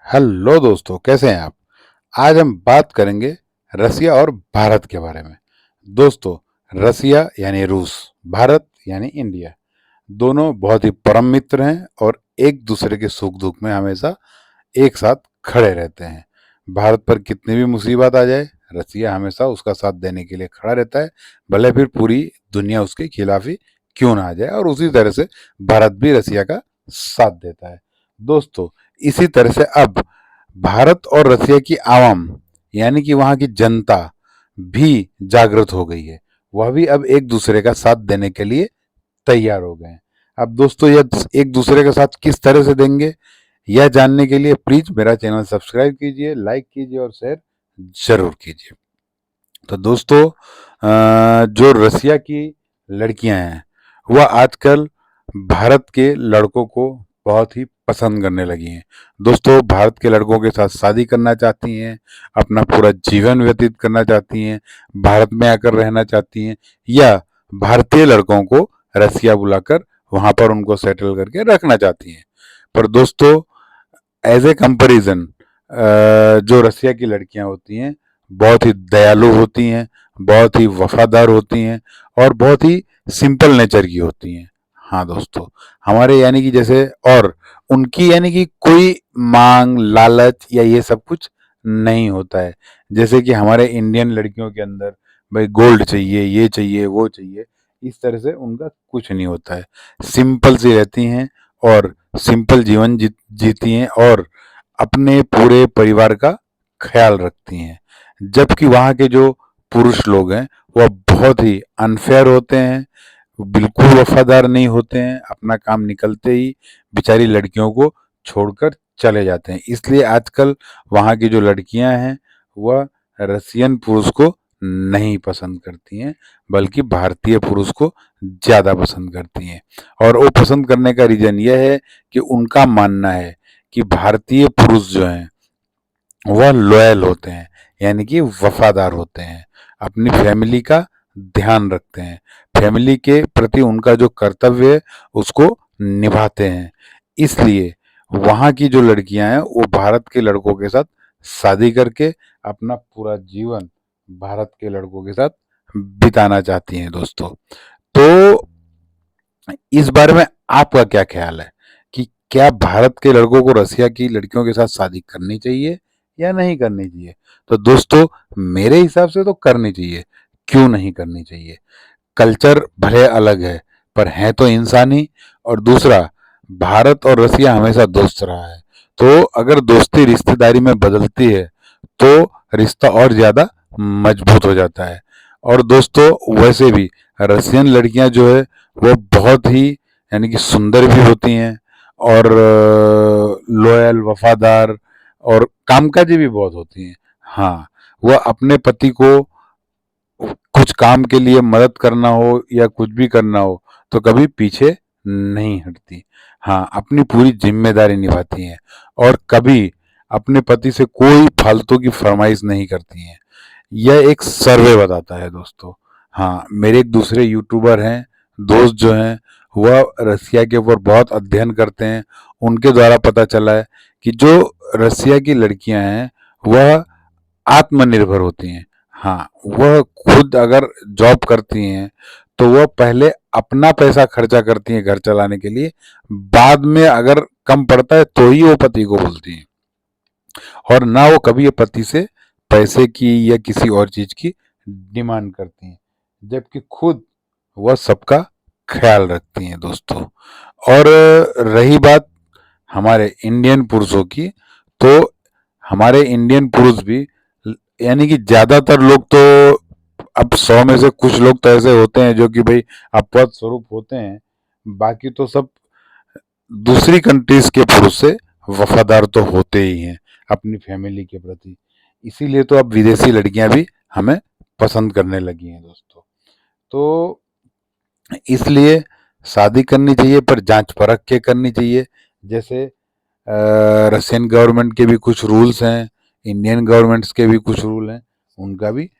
Hello दोस्तों, कैसे हैं आप। आज हम बात करेंगे रसिया और भारत के बारे में। दोस्तों, रसिया यानी रूस, भारत यानी इंडिया, दोनों बहुत ही परम मित्र हैं और एक दूसरे के सुख दुख में हमेशा एक साथ खड़े रहते हैं। भारत पर कितनी भी मुसीबत आ जाए, रसिया हमेशा उसका साथ देने के लिए खड़ा रहता है, भले फिर पूरी दुनिया उसके खिलाफ ही क्यों ना आ जाए। और उसी तरह से भारत भी रसिया का साथ देता है। दोस्तों, इसी तरह से अब भारत और रसिया की आवाम यानी कि वहां की जनता भी जागृत हो गई है। वह भी अब एक दूसरे का साथ देने के लिए तैयार हो गए हैं। अब दोस्तों, यह एक दूसरे का साथ किस तरह से देंगे, यह जानने के लिए प्लीज मेरा चैनल सब्सक्राइब कीजिए, लाइक कीजिए और शेयर जरूर कीजिए। तो दोस्तों, जो रसिया की लड़कियां हैं वह आजकल भारत के लड़कों को बहुत ही पसंद करने लगी हैं। दोस्तों, भारत के लड़कों के साथ शादी करना चाहती हैं, अपना पूरा जीवन व्यतीत करना चाहती हैं, भारत में आकर रहना चाहती हैं, या भारतीय लड़कों को रसिया बुलाकर वहां पर उनको सेटल करके रखना चाहती हैं। पर दोस्तों, एज ए कंपेरिजन, जो रसिया की लड़कियां होती हैं बहुत ही दयालु होती हैं, बहुत ही वफादार होती हैं और बहुत ही सिंपल नेचर की होती हैं। हाँ दोस्तों, हमारे यानी कि जैसे, और उनकी यानी कि कोई मांग लालच या ये सब कुछ नहीं होता है। जैसे कि हमारे इंडियन लड़कियों के अंदर भाई गोल्ड चाहिए, ये चाहिए, वो चाहिए, इस तरह से उनका कुछ नहीं होता है। सिंपल सी रहती हैं और सिंपल जीवन जीती हैं और अपने पूरे परिवार का ख्याल रखती हैं। जबकि वहाँ के जो पुरुष लोग हैं वह बहुत ही अनफेयर होते हैं, बिल्कुल वफादार नहीं होते हैं, अपना काम निकलते ही बेचारी लड़कियों को छोड़कर चले जाते हैं। इसलिए आजकल वहाँ की जो लड़कियां हैं वह रसियन पुरुष को नहीं पसंद करती हैं, बल्कि भारतीय पुरुष को ज्यादा पसंद करती हैं। और वो पसंद करने का रीजन यह है कि उनका मानना है कि भारतीय पुरुष जो हैं वह लॉयल होते हैं, यानी कि वफादार होते हैं, अपनी फैमिली का ध्यान रखते हैं, फैमिली के प्रति उनका जो कर्तव्य है उसको निभाते हैं। इसलिए वहाँ की जो लड़कियां हैं वो भारत के लड़कों के साथ शादी करके अपना पूरा जीवन भारत के लड़कों के साथ बिताना चाहती हैं। दोस्तों, तो इस बारे में आपका क्या ख्याल है कि क्या भारत के लड़कों को रसिया की लड़कियों के साथ शादी करनी चाहिए या नहीं करनी चाहिए? तो दोस्तों, मेरे हिसाब से तो करनी चाहिए। क्यों नहीं करनी चाहिए? कल्चर भले अलग है पर है तो इंसान ही। और दूसरा, भारत और रसिया हमेशा दोस्त रहा है, तो अगर दोस्ती रिश्तेदारी में बदलती है तो रिश्ता और ज्यादा मजबूत हो जाता है। और दोस्तों, वैसे भी रसियन लड़कियां जो है वो बहुत ही यानी कि सुंदर भी होती हैं और लॉयल, वफादार और कामकाजी भी बहुत होती हैं। हाँ, वह अपने पति को कुछ काम के लिए मदद करना हो या कुछ भी करना हो तो कभी पीछे नहीं हटती। हाँ, अपनी पूरी जिम्मेदारी निभाती हैं और कभी अपने पति से कोई फालतू की फरमाइश नहीं करती हैं। यह एक सर्वे बताता है दोस्तों। हाँ, मेरे एक दूसरे यूट्यूबर हैं, दोस्त जो हैं, वह रसिया के ऊपर बहुत अध्ययन करते हैं। उनके द्वारा पता चला है कि जो रसिया की लड़कियां हैं वह आत्मनिर्भर होती हैं। हाँ, वह खुद अगर जॉब करती हैं तो वह पहले अपना पैसा खर्चा करती हैं घर चलाने के लिए, बाद में अगर कम पड़ता है तो ही वो पति को बोलती हैं, और ना वो कभी ये पति से पैसे की या किसी और चीज की डिमांड करती हैं, जबकि खुद वह सबका ख्याल रखती हैं दोस्तों। और रही बात हमारे इंडियन पुरुषों की, तो हमारे इंडियन पुरुष भी यानी कि ज्यादातर लोग तो, अब 100 में से कुछ लोग तो ऐसे होते हैं जो कि भाई अपवाद स्वरूप होते हैं, बाकी तो सब दूसरी कंट्रीज के पुरुष से वफादार तो होते ही हैं अपनी फैमिली के प्रति। इसीलिए तो अब विदेशी लड़कियां भी हमें पसंद करने लगी हैं दोस्तों। तो इसलिए शादी करनी चाहिए पर जांच परख के करनी चाहिए। जैसे रशियन गवर्नमेंट के भी कुछ रूल्स हैं, इंडियन गवर्नमेंट्स के भी कुछ रूल हैं, उनका भी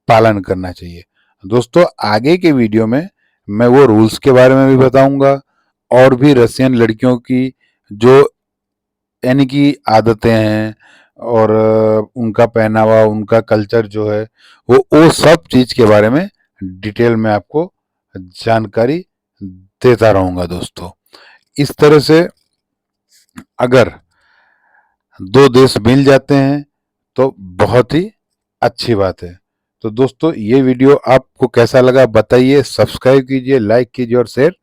पालन करना चाहिए। दोस्तों, आगे के वीडियो में मैं वो रूल्स के बारे में भी बताऊंगा और भी रशियन लड़कियों की जो यानी कि आदतें हैं और उनका पहनावा, उनका कल्चर जो है, वो सब चीज़ के बारे में डिटेल में आपको जानकारी देता रहूँगा दोस्तों। इस तरह से अगर दो देश मिल जाते हैं तो बहुत ही अच्छी बात है। तो दोस्तों ये वीडियो आपको कैसा लगा बताइए, सब्सक्राइब कीजिए, लाइक कीजिए और शेयर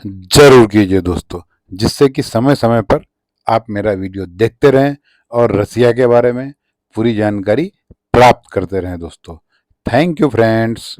जरूर कीजिए दोस्तों, जिससे कि समय समय पर आप मेरा वीडियो देखते रहें और रसिया के बारे में पूरी जानकारी प्राप्त करते रहें दोस्तों। Thank you friends.